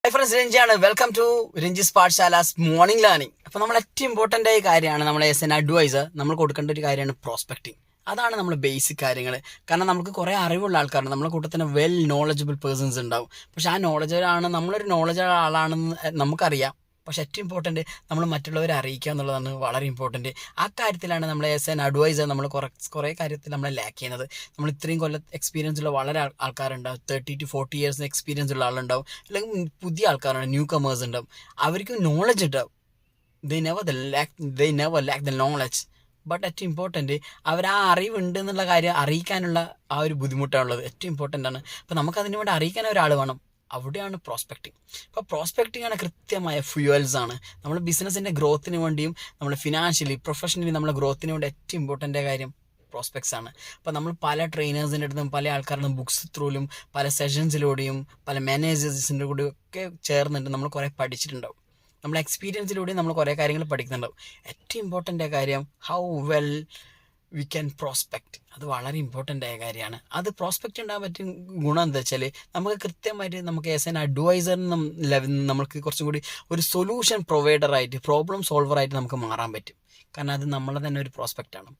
High friends, രഞ്ജിയാണ്. Welcome to Ranji's പാഠശാലാസ് morning learning. അപ്പോൾ നമ്മൾ ഏറ്റവും ഇമ്പോർട്ടൻ്റ് ആയ കാര്യമാണ് നമ്മൾ ആസ് എൻ അഡ്വൈസർ നമ്മൾ കൊടുക്കേണ്ട ഒരു കാര്യമാണ് പ്രോസ്പെക്ടിങ്. അതാണ് നമ്മൾ ബേസിക് കാര്യങ്ങൾ. കാരണം നമുക്ക് കുറേ അറിവുള്ള ആൾക്കാരുണ്ട്, നമ്മളെ കൂട്ടത്തിൽ തന്നെ വെൽ നോളജബിൾ പേഴ്സൺസ് ഉണ്ടാവും. പക്ഷെ ആ നോളജാണ് നമ്മളൊരു നോളജ് ആളാണെന്ന് നമുക്കറിയാം. പക്ഷെ ഏറ്റവും ഇമ്പോർട്ടൻറ്റ് നമ്മൾ മറ്റുള്ളവരെ അറിയിക്കുക എന്നുള്ളതാണ് വളരെ ഇമ്പോർട്ടൻറ്റ്. ആ കാര്യത്തിലാണ് നമ്മൾ ആസ് എൻ അഡ്വൈസർ നമ്മൾ കുറേ കാര്യത്തിൽ നമ്മൾ ലാക്ക് ചെയ്യുന്നത്. നമ്മൾ ഇത്രയും കൊല്ലം എക്സ്പീരിയൻസ് ഉള്ള വളരെ ആൾക്കാരുണ്ടാവും. 30 to 40 years എക്സ്പീരിയൻസ് ഉള്ള ആളുണ്ടാവും, അല്ലെങ്കിൽ പുതിയ ആൾക്കാരുണ്ട്, ന്യൂ കമേഴ്സ് ഉണ്ടാവും. അവർക്ക് നോളജ് ഉണ്ടാവും. They never lack the knowledge. But ഏറ്റവും ഇമ്പോർട്ടൻറ്റ് അവർ ആ അറിവുണ്ട് എന്നുള്ള കാര്യം അറിയിക്കാനുള്ള ആ ഒരു ബുദ്ധിമുട്ടാണുള്ളത്. ഏറ്റവും ഇമ്പോർട്ടൻ്റ് ആണ്. അപ്പോൾ നമുക്കതിന് വേണ്ടി അറിയിക്കാൻ ഒരാൾ വേണം. അവിടെയാണ് പ്രോസ്പെക്ടിങ്. അപ്പോൾ പ്രോസ്പെക്ടിങ് ആണ് കൃത്യമായ ഫ്യൂവൽസ് ആണ്. നമ്മൾ ബിസിനസ്സിൻ്റെ ഗ്രോത്തിന് വേണ്ടിയും നമ്മൾ ഫിനാൻഷ്യലി പ്രൊഫഷണലി നമ്മളെ ഗ്രോത്തിന് വേണ്ടി ഏറ്റവും ഇമ്പോർട്ടൻ്റ് കാര്യം പ്രോസ്പെക്ട്സ് ആണ്. അപ്പോൾ നമ്മൾ പല ട്രെയിനേഴ്സിൻ്റെ അടുത്തും പല ആൾക്കാരുടെ ബുക്സ് ത്രൂലും പല സെഷൻസിലൂടെയും പല മാനേജേഴ്സിൻ്റെ കൂടെ ഒക്കെ ചേർന്നിട്ട് നമ്മൾ കുറേ പഠിച്ചിട്ടുണ്ടാവും. നമ്മൾ എക്സ്പീരിയൻസിലൂടെയും നമ്മൾ കുറേ കാര്യങ്ങൾ പഠിക്കുന്നുണ്ടാവും. ഏറ്റവും ഇമ്പോർട്ടൻ്റ് കാര്യം how well we can prospect. അത് വളരെ ഇമ്പോർട്ടൻ്റ് ആയ കാര്യമാണ്. അത് പ്രോസ്പെക്റ്റ് ഉണ്ടാകാൻ പറ്റിയ ഗുണം എന്താ വെച്ചാൽ നമുക്ക് കൃത്യമായിട്ട് നമുക്ക് ആസ് എൻ അഡ്വൈസർ നമുക്ക് കുറച്ചും കൂടി ഒരു സൊല്യൂഷൻ പ്രൊവൈഡറായിട്ട് പ്രോബ്ലം സോൾവറായിട്ട് നമുക്ക് മാറാൻ പറ്റും. കാരണം അത് നമ്മളെ തന്നെ ഒരു പ്രോസ്പെക്റ്റാണ്.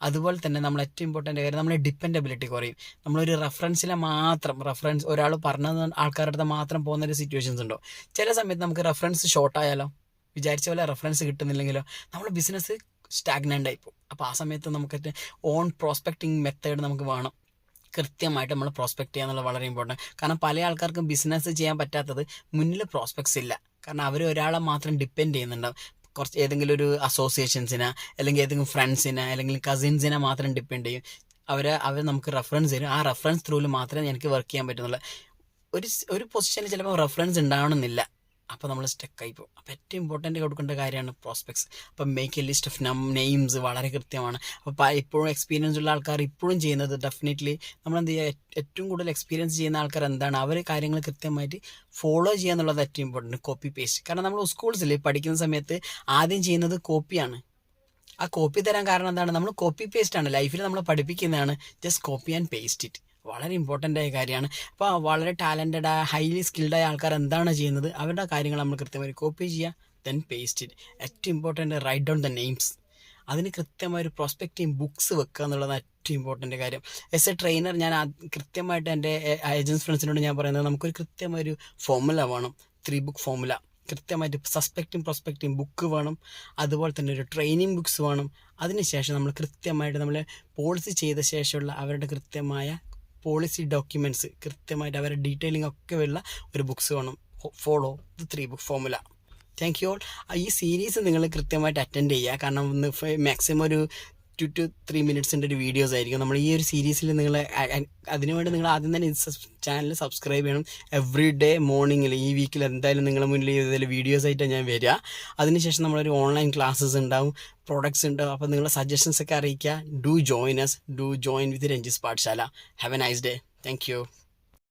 അതുപോലെ തന്നെ നമ്മൾ ഏറ്റവും ഇമ്പോർട്ടൻ്റ് കാര്യം നമ്മളെ ഡിപ്പെൻഡബിലിറ്റി കുറയും. നമ്മളൊരു റെഫറൻസ് ഒരാൾ പറഞ്ഞ ആൾക്കാരുടെ അടുത്ത് മാത്രം പോകുന്ന ഒരു സിറ്റുവേഷൻസ് ഉണ്ടോ. ചില സമയത്ത് നമുക്ക് റെഫറൻസ് ഷോർട്ടായാലോ, വിചാരിച്ച പോലെ റെഫറൻസ് കിട്ടുന്നില്ലെങ്കിലോ നമ്മുടെ ബിസിനസ് സ്റ്റാഗ്നൻ്റ് ആയിപ്പോകും. അപ്പോൾ ആ സമയത്ത് നമുക്ക് ഓൺ പ്രോസ്പെക്റ്റിംഗ് മെത്തേഡ് നമുക്ക് വേണം. കൃത്യമായിട്ട് നമ്മൾ പ്രോസ്പെക്റ്റ് ചെയ്യുക എന്നുള്ളത് വളരെ ഇമ്പോർട്ടൻറ്റ്. കാരണം പല ആൾക്കാർക്കും ബിസിനസ് ചെയ്യാൻ പറ്റാത്തത് മുന്നിൽ പ്രോസ്പെക്ട്സ് ഇല്ല. കാരണം അവർ ഒരാളെ മാത്രം ഡിപ്പെൻഡ് ചെയ്യുന്നുണ്ടാവും. കുറച്ച് ഏതെങ്കിലും ഒരു അസോസിയേഷൻസിനെ അല്ലെങ്കിൽ ഏതെങ്കിലും ഫ്രണ്ട്സിനെ അല്ലെങ്കിൽ കസിൻസിനെ മാത്രം ഡിപ്പെൻഡ് ചെയ്യും. അവർ നമുക്ക് റെഫറൻസ് തരും. ആ റെഫറൻസ് ത്രൂവിൽ മാത്രമേ എനിക്ക് വർക്ക് ചെയ്യാൻ പറ്റുന്നുള്ളൂ. ഒരു പൊസിഷനിൽ ചിലപ്പോൾ റെഫറൻസ് ഉണ്ടാവണമെന്നില്ല. അപ്പോൾ നമ്മൾ സ്റ്റക്കായി പോകും. അപ്പോൾ ഏറ്റവും ഇമ്പോർട്ടൻ്റ് കൊടുക്കേണ്ട കാര്യമാണ് പ്രോസ്പെക്ട്സ്. അപ്പം make A list of names വളരെ കൃത്യമാണ്. അപ്പോൾ ഇപ്പോഴും എക്സ്പീരിയൻസ് ഉള്ള ആൾക്കാർ ഇപ്പോഴും ചെയ്യുന്നത് ഡെഫിനറ്റ്ലി നമ്മളെന്ത് ചെയ്യുക, ഏറ്റവും കൂടുതൽ എക്സ്പീരിയൻസ് ചെയ്യുന്ന ആൾക്കാർ എന്താണ് അവർ കാര്യങ്ങൾ കൃത്യമായിട്ട് ഫോളോ ചെയ്യുക എന്നുള്ളത് ഏറ്റവും ഇമ്പോർട്ടൻറ്റ്. Copy paste. കാരണം നമ്മൾ സ്കൂൾസിൽ പഠിക്കുന്ന സമയത്ത് ആദ്യം ചെയ്യുന്നത് കോപ്പിയാണ്. ആ കോപ്പി തരാൻ കാരണം എന്താണ്, നമ്മൾ കോപ്പി പേസ്റ്റ് ആണ്. ലൈഫിൽ നമ്മൾ പഠിപ്പിക്കുന്നതാണ് just copy and paste it. വളരെ ഇമ്പോർട്ടൻ്റ് ആയ കാര്യമാണ്. അപ്പോൾ വളരെ ടാലൻറ്റഡ് ഹൈലി സ്കിൽഡായ ആൾക്കാർ എന്താണ് ചെയ്യുന്നത്, അവരുടെ കാര്യങ്ങൾ നമ്മൾ കൃത്യമായി കോപ്പി ചെയ്യുക, ദെൻ പേസ്റ്റ് ഇറ്റ്. ഏറ്റവും important write down the names. അതിന് കൃത്യമായ ഒരു പ്രോസ്പെക്റ്റീവ് ബുക്സ് വെക്കുക എന്നുള്ളത് ഏറ്റവും ഇമ്പോർട്ടൻ്റ് കാര്യം. എസ് എ ട്രെയിനർ ഞാൻ കൃത്യമായിട്ട് എൻ്റെ ഏജൻസ് ഫ്രണ്ട്സിനോട് ഞാൻ പറയുന്നത് നമുക്കൊരു കൃത്യമായൊരു ഫോർമുല വേണം. 3 book ഫോർമുല. കൃത്യമായിട്ട് സസ്പെക്റ്റും പ്രോസ്പെക്റ്റും ബുക്ക് വേണം. അതുപോലെ തന്നെ ഒരു ട്രെയിനിങ് ബുക്സ് വേണം. അതിനുശേഷം നമ്മൾ കൃത്യമായിട്ട് നമ്മൾ പോളിസി ചെയ്ത ശേഷമുള്ള അവരുടെ കൃത്യമായ പോളിസി ഡോക്യുമെൻറ്റ്സ് കൃത്യമായിട്ട് അവരുടെ ഡീറ്റെയിലിംഗ് ഒക്കെ ഉള്ള ഒരു ബുക്സ് വേണം. Follow the 3 book formula. Thank you all. ഈ സീരീസ് നിങ്ങൾ കൃത്യമായിട്ട് അറ്റൻഡ് ചെയ്യുക. കാരണം മാക്സിമം ഒരു 2 to 3 minutesൻ്റെ ഒരു വീഡിയോസ് ആയിരിക്കും. നമ്മൾ ഈ ഒരു സീരീസിൽ നിങ്ങൾ അതിനുവേണ്ടി നിങ്ങൾ ആദ്യം തന്നെ ചാനൽ സബ്സ്ക്രൈബ് ചെയ്യണം. എവറി ഡേ മോർണിംഗിൽ ഈ വീക്കിൽ എന്തായാലും നിങ്ങളുടെ മുന്നിൽ ഇതിൽ വീഡിയോസ് ആയിട്ടാണ് ഞാൻ വരിക. അതിനുശേഷം നമ്മളൊരു ഓൺലൈൻ ക്ലാസ്സസ് ഉണ്ടാവും, പ്രോഡക്ട്സ് ഉണ്ടാവും. അപ്പോൾ നിങ്ങളുടെ സജഷൻസ് ഒക്കെ അറിയിക്കുക. Do join with Ranji's Pathashala. Have a nice day. Thank U.